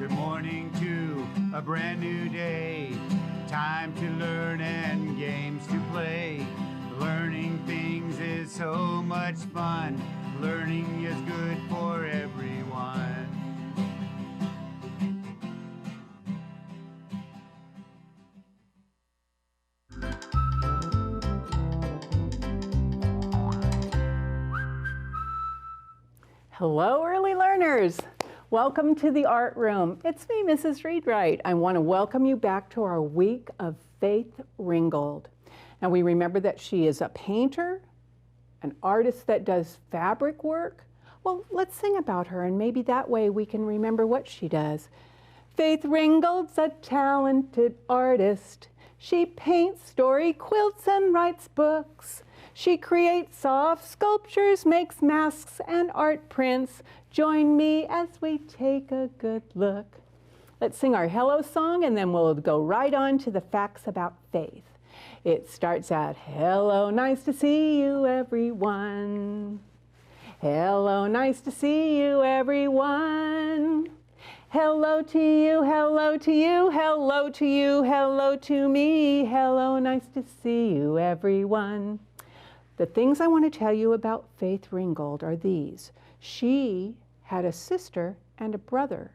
Good morning to a brand new day. Time to learn and games to play. Learning things is so much fun. Learning is good for everyone. Hello, early learners. Welcome to the art room. It's me, Mrs. Read-Wright. I want to welcome you back to our week of Faith Ringgold. Now we remember that she is a painter, an artist that does fabric work. Well, let's sing about her, and maybe that way we can remember what she does. Faith Ringgold's a talented artist. She paints story quilts and writes books. She creates soft sculptures, makes masks and art prints. Join me as we take a good look. Let's sing our hello song, and then we'll go right on to the facts about Faith. It starts out, hello, nice to see you, everyone. Hello, nice to see you, everyone. Hello to you, hello to you, hello to you, hello to me. Hello, nice to see you, everyone. The things I want to tell you about Faith Ringgold are these. She had a sister and a brother,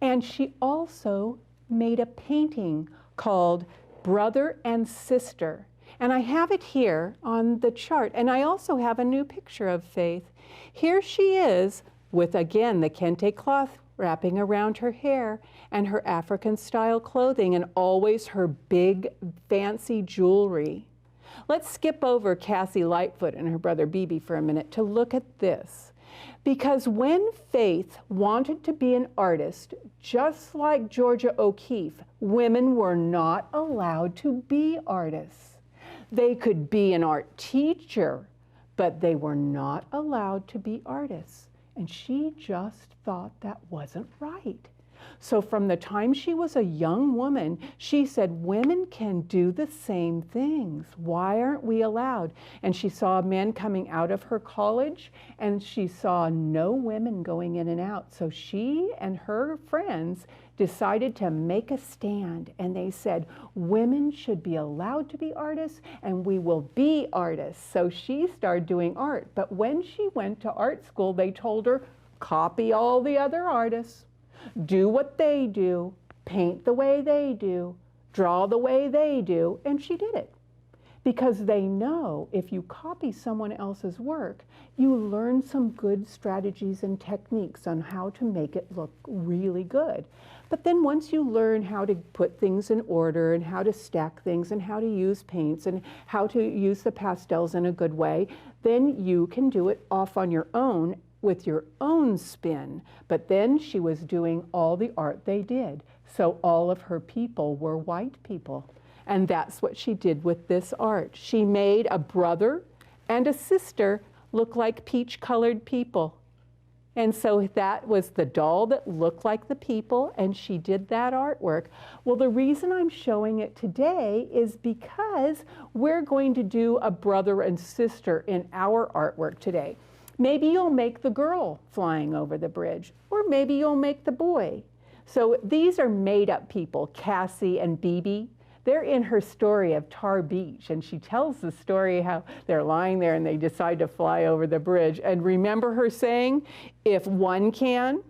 and she also made a painting called Brother and Sister. And I have it here on the chart, and I also have a new picture of Faith. Here she is with, again, the kente cloth wrapping around her hair and her African-style clothing and always her big, fancy jewelry. Let's skip over Cassie Lightfoot and her brother Beebe for a minute to look at this. Because when Faith wanted to be an artist, just like Georgia O'Keeffe, women were not allowed to be artists. They could be an art teacher, but they were not allowed to be artists. And she just thought that wasn't right. So from the time she was a young woman, she said, women can do the same things. Why aren't we allowed? And she saw men coming out of her college, and she saw no women going in and out. So she and her friends decided to make a stand, and they said, women should be allowed to be artists, and we will be artists. So she started doing art. But when she went to art school, they told her, copy all the other artists. Do what they do, paint the way they do, draw the way they do, and she did it. Because they know if you copy someone else's work, you learn some good strategies and techniques on how to make it look really good. But then once you learn how to put things in order and how to stack things and how to use paints and how to use the pastels in a good way, then you can do it off on your own with your own spin. But then she was doing all the art they did. So all of her people were white people. And that's what she did with this art. She made a brother and a sister look like peach-colored people. And so that was the doll that looked like the people, and she did that artwork. Well, the reason I'm showing it today is because we're going to do a brother and sister in our artwork today. Maybe you'll make the girl flying over the bridge, or maybe you'll make the boy. So these are made-up people, Cassie and Beebe. They're in her story of Tar Beach, and she tells the story how they're lying there and they decide to fly over the bridge. And remember her saying, if one can,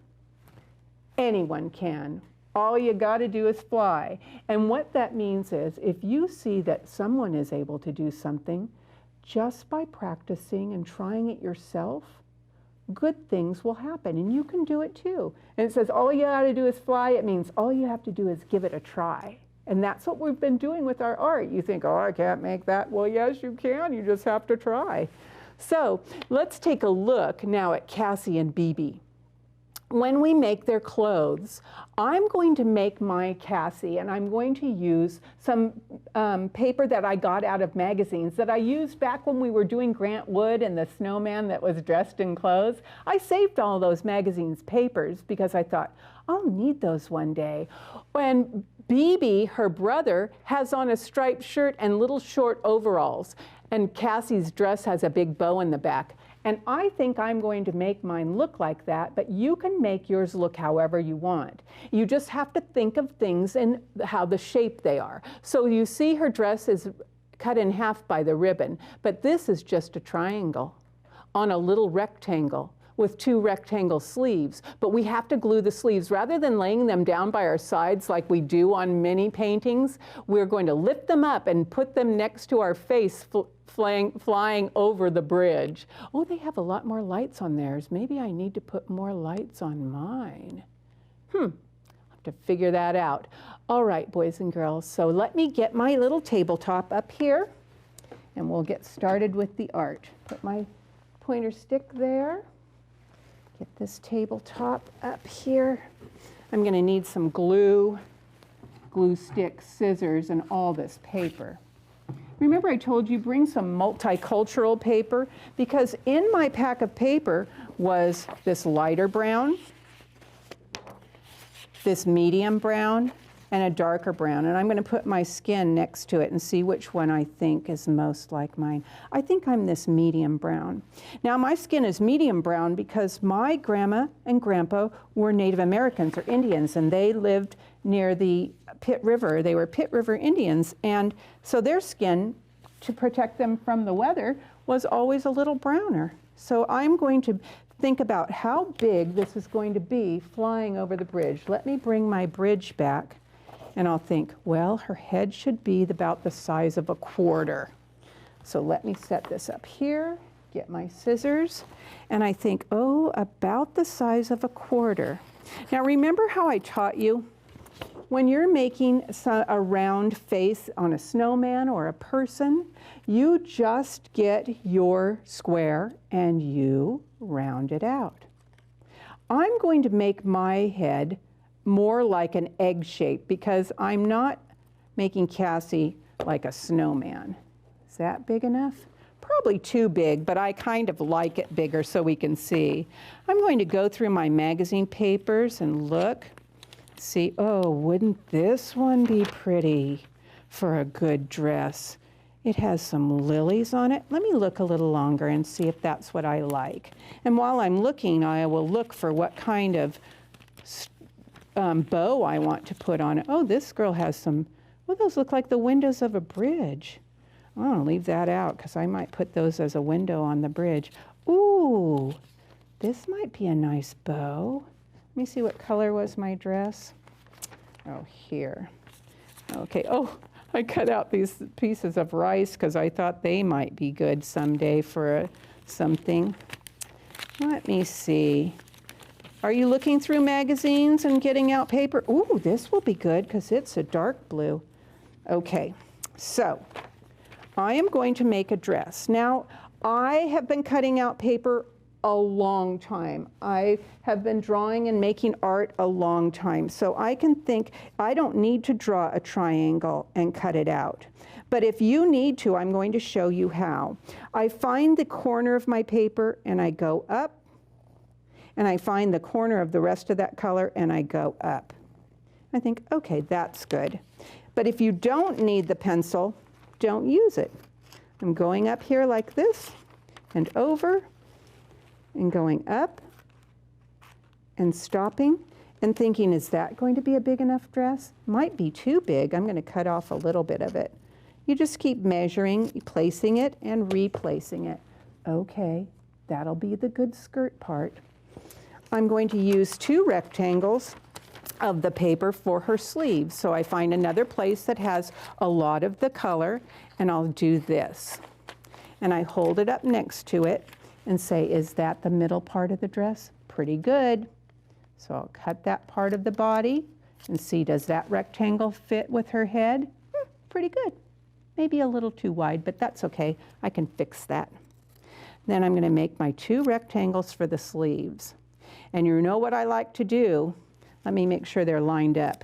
anyone can. All you got to do is fly. And what that means is, if you see that someone is able to do something, just by practicing and trying it yourself, good things will happen, and you can do it too. And it says all you got to do is fly. It means all you have to do is give it a try. And that's what we've been doing with our art. You think, oh, I can't make that. Well, yes, you can. You just have to try. So let's take a look now at Cassie and Beebe. When we make their clothes, I'm going to make my Cassie, and I'm going to use some paper that I got out of magazines that I used back when we were doing Grant Wood and the snowman that was dressed in clothes. I saved all those magazines' papers because I thought, I'll need those one day. When Beebe, her brother, has on a striped shirt and little short overalls, and Cassie's dress has a big bow in the back. And I think I'm going to make mine look like that, but you can make yours look however you want. You just have to think of things and how the shape they are. So you see her dress is cut in half by the ribbon, but this is just a triangle on a little rectangle with 2 rectangle sleeves, but we have to glue the sleeves. Rather than laying them down by our sides like we do on many paintings, we're going to lift them up and put them next to our face flying over the bridge. Oh, they have a lot more lights on theirs. Maybe I need to put more lights on mine. I'll have to figure that out. All right, boys and girls, so let me get my little tabletop up here and we'll get started with the art. Put my pointer stick there. Get this tabletop up here. I'm going to need some glue sticks, scissors, and all this paper. Remember I told you bring some multicultural paper, because in my pack of paper was this lighter brown, this medium brown, and a darker brown. And I'm going to put my skin next to it and see which one I think is most like mine. I think I'm this medium brown. Now my skin is medium brown because my grandma and grandpa were Native Americans or Indians, and they lived near the Pitt River. They were Pitt River Indians, and so their skin, to protect them from the weather, was always a little browner. So I'm going to think about how big this is going to be flying over the bridge. Let me bring my bridge back. And I'll think, well, her head should be about the size of a quarter. So let me set this up here, get my scissors, and I think, oh, about the size of a quarter. Now remember how I taught you? When you're making a round face on a snowman or a person, you just get your square and you round it out. I'm going to make my head more like an egg shape because I'm not making Cassie like a snowman. Is that big enough? Probably too big, but I kind of like it bigger so we can see. I'm going to go through my magazine papers and look, see, oh, wouldn't this one be pretty for a good dress? It has some lilies on it. Let me look a little longer and see if that's what I like. And while I'm looking, I will look for what kind of bow I want to put on it. Oh, this girl has some, well, those look like the windows of a bridge. I'll leave that out because I might put those as a window on the bridge. Ooh, this might be a nice bow. Let me see what color was my dress. Oh, here. Okay, oh, I cut out these pieces of rice because I thought they might be good someday for something. Let me see. Are you looking through magazines and getting out paper? Ooh, this will be good because it's a dark blue. Okay, so I am going to make a dress. Now, I have been cutting out paper a long time. I have been drawing and making art a long time. So I can think, I don't need to draw a triangle and cut it out. But if you need to, I'm going to show you how. I find the corner of my paper and I go up, and I find the corner of the rest of that color and I go up. I think, okay, that's good. But if you don't need the pencil, don't use it. I'm going up here like this and over and going up and stopping and thinking, is that going to be a big enough dress? Might be too big. I'm going to cut off a little bit of it. You just keep measuring, placing it and replacing it. Okay, that'll be the good skirt part. I'm going to use 2 rectangles of the paper for her sleeves. So I find another place that has a lot of the color, and I'll do this. And I hold it up next to it and say, is that the middle part of the dress? Pretty good. So I'll cut that part of the body and see, does that rectangle fit with her head? Pretty good. Maybe a little too wide, but that's okay. I can fix that. Then I'm going to make my 2 rectangles for the sleeves. And you know what I like to do? Let me make sure they're lined up.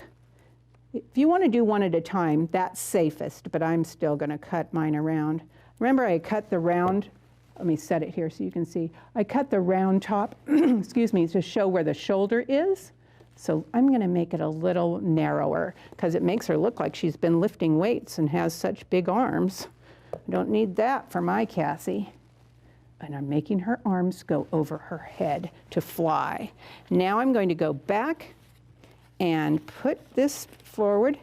If you want to do one at a time, that's safest, but I'm still going to cut mine around. Remember, I cut the round, let me set it here so you can see. I cut the round top, excuse me, to show where the shoulder is. So I'm going to make it a little narrower because it makes her look like she's been lifting weights and has such big arms. I don't need that for my Cassie. and I'm making her arms go over her head to fly. Now I'm going to go back and put this forward,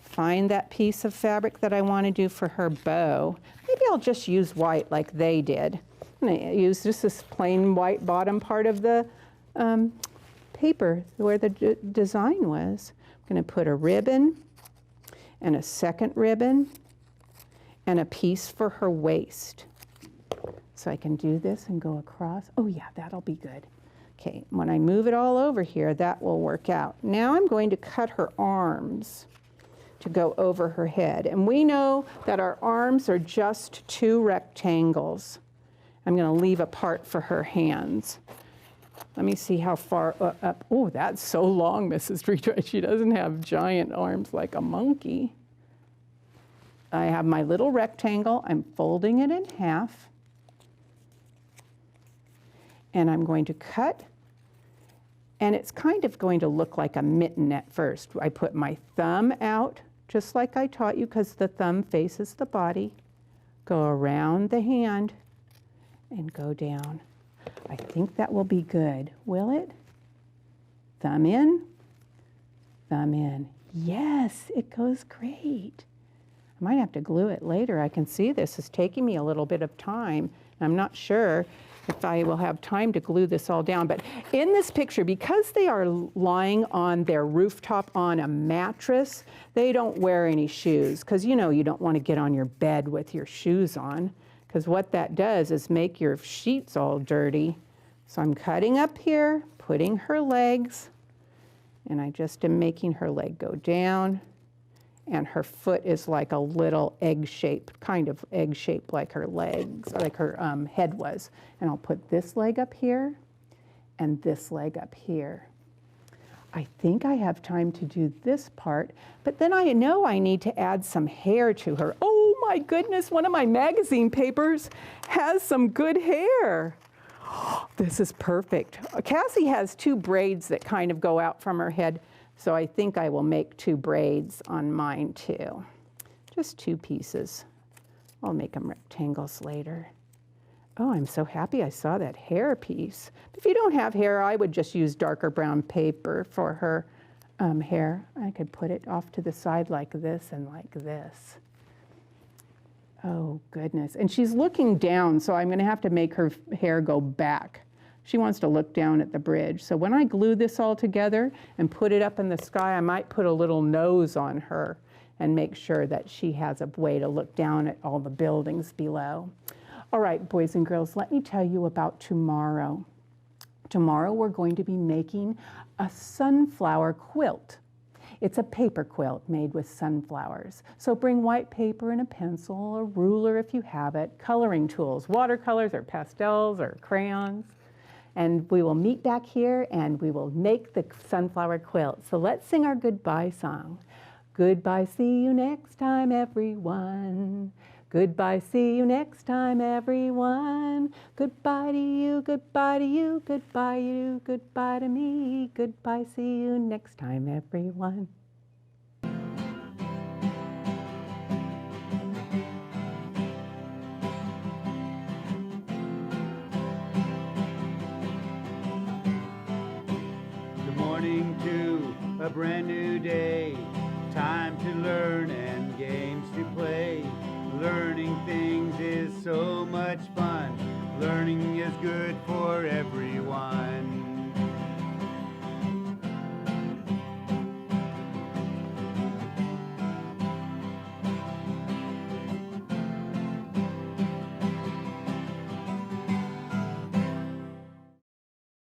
find that piece of fabric that I want to do for her bow. Maybe I'll just use white like they did. I'm going to use just this plain white bottom part of the paper where the design was. I'm going to put a ribbon and a second ribbon and a piece for her waist. So I can do this and go across. Oh yeah, that'll be good. Okay, when I move it all over here, that will work out. Now I'm going to cut her arms to go over her head. And we know that our arms are just 2 rectangles. I'm going to leave a part for her hands. Let me see how far up. Oh, that's so long, Mrs. Retreat. She doesn't have giant arms like a monkey. I have my little rectangle. I'm folding it in half. And I'm going to cut. And it's kind of going to look like a mitten at first. I put my thumb out, just like I taught you, because the thumb faces the body. Go around the hand and go down. I think that will be good. Will it? Thumb in, thumb in. Yes, it goes great. I might have to glue it later. I can see this is taking me a little bit of time. I'm not sure if I will have time to glue this all down. But in this picture, because they are lying on their rooftop on a mattress, they don't wear any shoes. Because you know you don't want to get on your bed with your shoes on. Because what that does is make your sheets all dirty. So I'm cutting up here, putting her legs, and I just am making her leg go down. And her foot is like a little egg shape, kind of egg shaped like her legs, like her head was. And I'll put this leg up here and this leg up here. I think I have time to do this part, but then I know I need to add some hair to her. Oh my goodness, one of my magazine papers has some good hair. This is perfect. Cassie has 2 braids that kind of go out from her head, so I think I will make 2 braids on mine too. Just 2 pieces. I'll make them rectangles later. Oh, I'm so happy I saw that hair piece. If you don't have hair, I would just use darker brown paper for her hair. I could put it off to the side like this and like this. Oh, goodness. And she's looking down, so I'm going to have to make her hair go back. She wants to look down at the bridge. So when I glue this all together and put it up in the sky, I might put a little nose on her and make sure that she has a way to look down at all the buildings below. All right, boys and girls, let me tell you about tomorrow. Tomorrow we're going to be making a sunflower quilt. It's a paper quilt made with sunflowers. So bring white paper and a pencil, a ruler if you have it, coloring tools, watercolors or pastels or crayons. And we will meet back here and we will make the sunflower quilt. So let's sing our goodbye song. Goodbye, see you next time, everyone. Goodbye, see you next time, everyone. Goodbye to you, goodbye to you, goodbye you, goodbye to me. Goodbye, see you next time, everyone. Good morning to a brand new day. Time to learn and games to play. Learning things is so much fun. Learning is good for everyone.